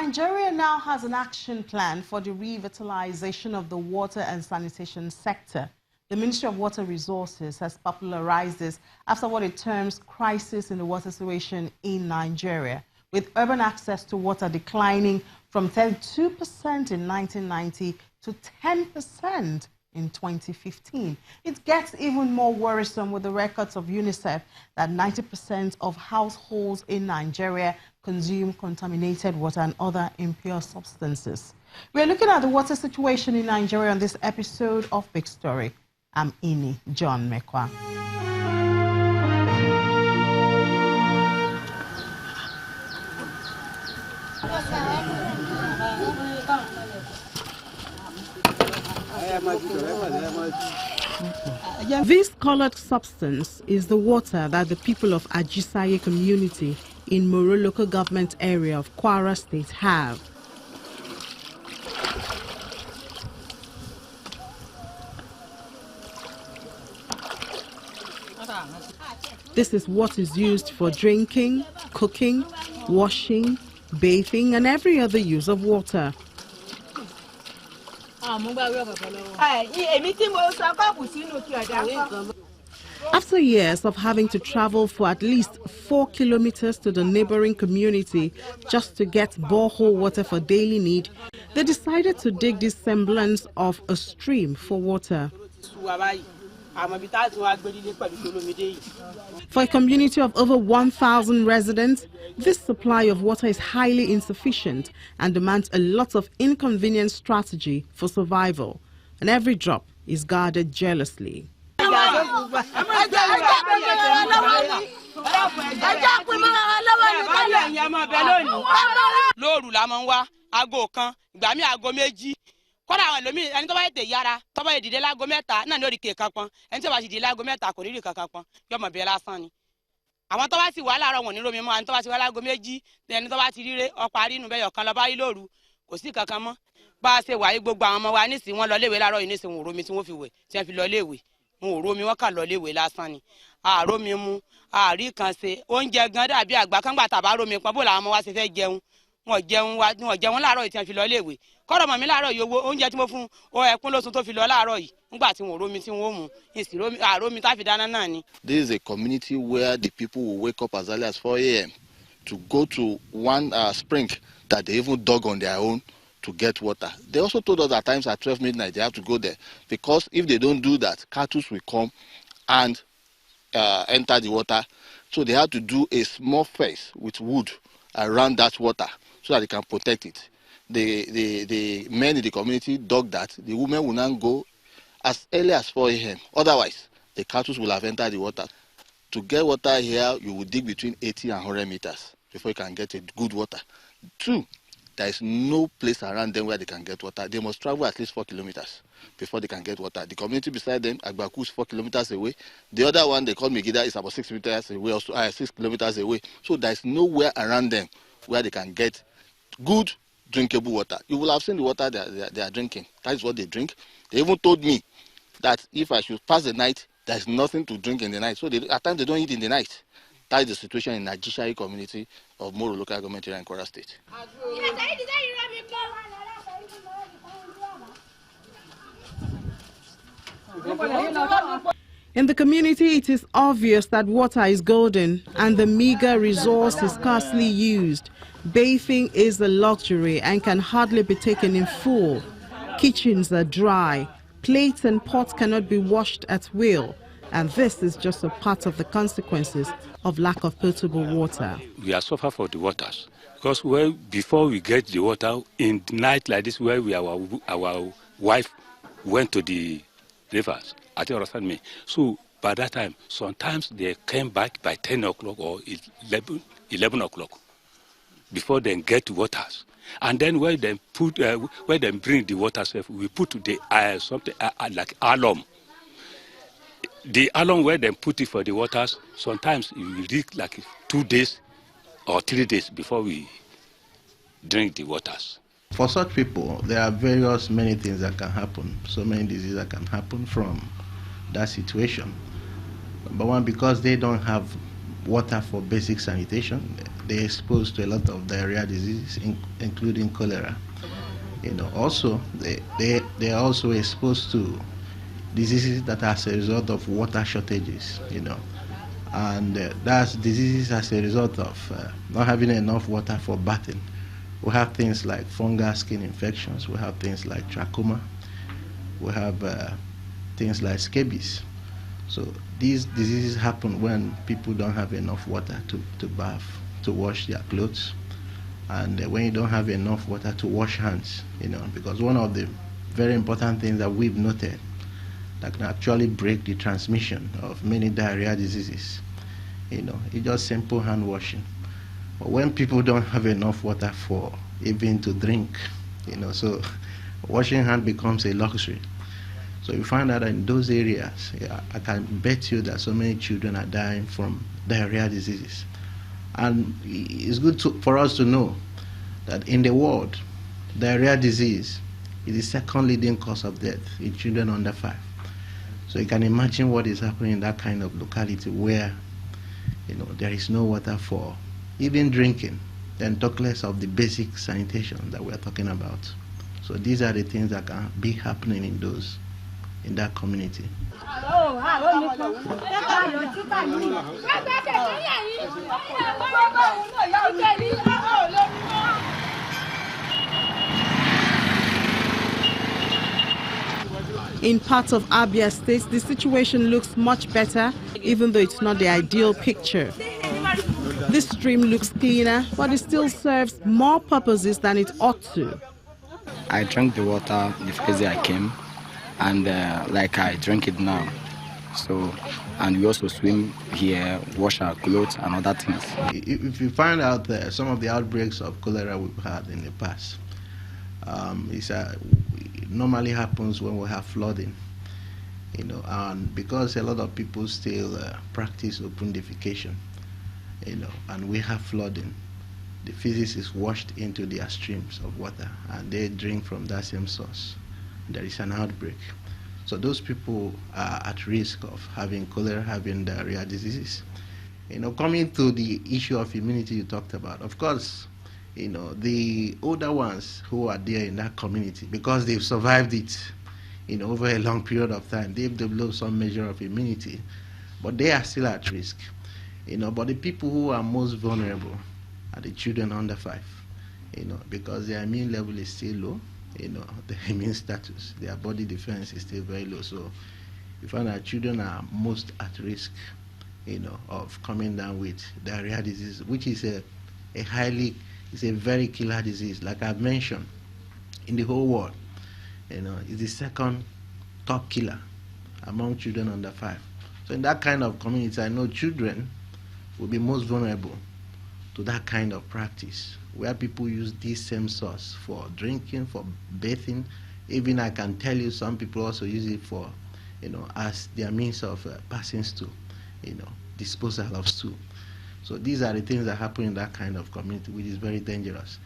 Nigeria now has an action plan for the revitalization of the water and sanitation sector. The Ministry of Water Resources has popularized this after what it terms crisis in the water situation in Nigeria, with urban access to water declining from 32% in 1990 to 10% in 2015. It gets even more worrisome with the records of UNICEF that 90% of households in Nigeria consume contaminated water and other impure substances. We're looking at the water situation in Nigeria on this episode of Big Story. I'm Ini John Mekwa. This colored substance is the water that the people of Ajisaye community in Moro local government area of Kwara State have. This is what is used for drinking, cooking, washing, bathing, and every other use of water. After years of having to travel for at least 4 kilometers to the neighboring community just to get borehole water for daily need, they decided to dig this semblance of a stream for water. For a community of over 1,000 residents, this supply of water is highly insufficient and demands a lot of inconvenient strategy for survival, and every drop is guarded jealously. Kọ́dà àwọn ẹlòmíì ẹni tó bá yẹ tè yára tó bá yẹ dìde láago mẹ́ta náà ní orí kèékan pọn ẹni tó bá sì dìde láago mẹ́ta kò ní rí kankan pọn yọmọ bẹ́ẹ̀ lásán ni. Àwọn tó bá sì wà láàárọ̀ wọn ní romi mọ́, àwọn tó bá sì wà láago méjì ẹni tó bá ti ríre ọ̀pá rínú bẹ́ẹ̀ yọ̀kan lọ bá rí lóru kò sí kankan mọ́. Bá a ṣe wà yí gbogbo àwọn ọmọ wa nísìnyí wọ́n lọ léèwé láàárọ̀ yìí nísìnyí wọn ò romi tí wọ́n fi wẹ̀ tí wọ́n fi lọ léèwé wọn ò romi wọ́n kà lọ léèwé lásán ni. Àrómi mu àrí kan ṣe oúnjẹ gan dàbí àgbà kan gbà tàbá romi pọn bó làwọn ọmọ wa ṣe fẹ́ jẹun wọn jẹun láàárọ̀ yìí tí wọ́n fi lọ léèwé kọ́rọ̀ mọ̀ mí láàárọ̀ yìí owó oúnjẹ tí mo fún ọ ẹkún lóṣù tó fi lọ láàárọ̀ yìí nígbà tí wọn romi tí wọn mú ìsì romi tá fi dáná náà ni. This is a community where the people will wake up as early as 4 a.m. to go to one spring that they even dug on their own to get water. They also told us at times at 12 midnight they have to go there because if they don't do that, cattle will come and enter the water. So they had to do a small fence with wood around that water so that they can protect it. The men in the community dug that. The women will not go as early as 4 a.m. Otherwise, the cattle will have entered the water. To get water here, you will dig between 80 and 100 meters before you can get a good water. 2, there is no place around them where they can get water. They must travel at least 4 kilometers before they can get water. The community beside them, Agbaku, is 4 kilometers away. The other one, they call Megida, is about 6 meters away, also 6 kilometers away. So there is nowhere around them where they can get good drinkable water. You will have seen the water they are drinking. That is what they drink. They even told me that if I should pass the night, there is nothing to drink in the night. So at times they don't eat in the night. That is the situation in Najishai community of Moro local government here in Kwara State. In the community, it is obvious that water is golden and the meager resource is scarcely used. Bathing is a luxury and can hardly be taken in full. Kitchens are dry. Plates and pots cannot be washed at will. And this is just a part of the consequences of lack of potable water. We are suffering for the waters because before we get the water in the night like this, where our wife went to the rivers. I think understand me. So by that time, sometimes they came back by 10 o'clock or 11 o'clock before they get to waters. And then where they bring the water, we put the something like alum. The alum where they put it for the waters, sometimes it will take like 2 days or 3 days before we drink the waters. For such people, there are many things that can happen, so many diseases that can happen from that situation. Number one, because they don't have water for basic sanitation, they're exposed to a lot of diarrhea diseases, including cholera. Also they're also exposed to diseases that are as a result of water shortages. And that's diseases as a result of not having enough water for bathing. We have things like fungal skin infections. We have things like trachoma. We have things like scabies. So these diseases happen when people don't have enough water to bath, to wash their clothes, and when you don't have enough water to wash hands, because one of the very important things that we've noted that can actually break the transmission of many diarrhea diseases, it's just simple hand washing. But when people don't have enough water for even to drink, so washing hand becomes a luxury. So you find out in those areas, I can bet you that so many children are dying from diarrhea diseases. And it's good for us to know that in the world, diarrhea disease is the second leading cause of death in children under 5. So you can imagine what is happening in that kind of locality where there is no water for even drinking, then talk less of the basic sanitation that we're talking about. So these are the things that can be happening in that community. In parts of Abia State, the situation looks much better, even though it's not the ideal picture. This stream looks cleaner, but it still serves more purposes than it ought to. I drank the water the first day I came, and like I drink it now. So, and we also swim here, wash our clothes and other things. If you find out some of the outbreaks of cholera we've had in the past, it normally happens when we have flooding, and because a lot of people still practice open defecation, and we have flooding, the feces is washed into their streams of water, and they drink from that same source. There is an outbreak. So those people are at risk of having cholera, having diarrhea diseases. Coming to the issue of immunity you talked about, of course, the older ones who are there in that community, because they've survived it, over a long period of time, they've developed some measure of immunity, but they are still at risk. But the people who are most vulnerable are the children under 5, because their immune level is still low, the immune status, their body defense is still very low. So you find that children are most at risk, of coming down with diarrhea disease, which is a very killer disease. Like I've mentioned, in the whole world, it's the second top killer among children under 5. So in that kind of community, I know children will be most vulnerable to that kind of practice, where people use this same source for drinking, for bathing. Even I can tell you some people also use it for, as their means of passing stool, disposal of stool. So these are the things that happen in that kind of community, which is very dangerous.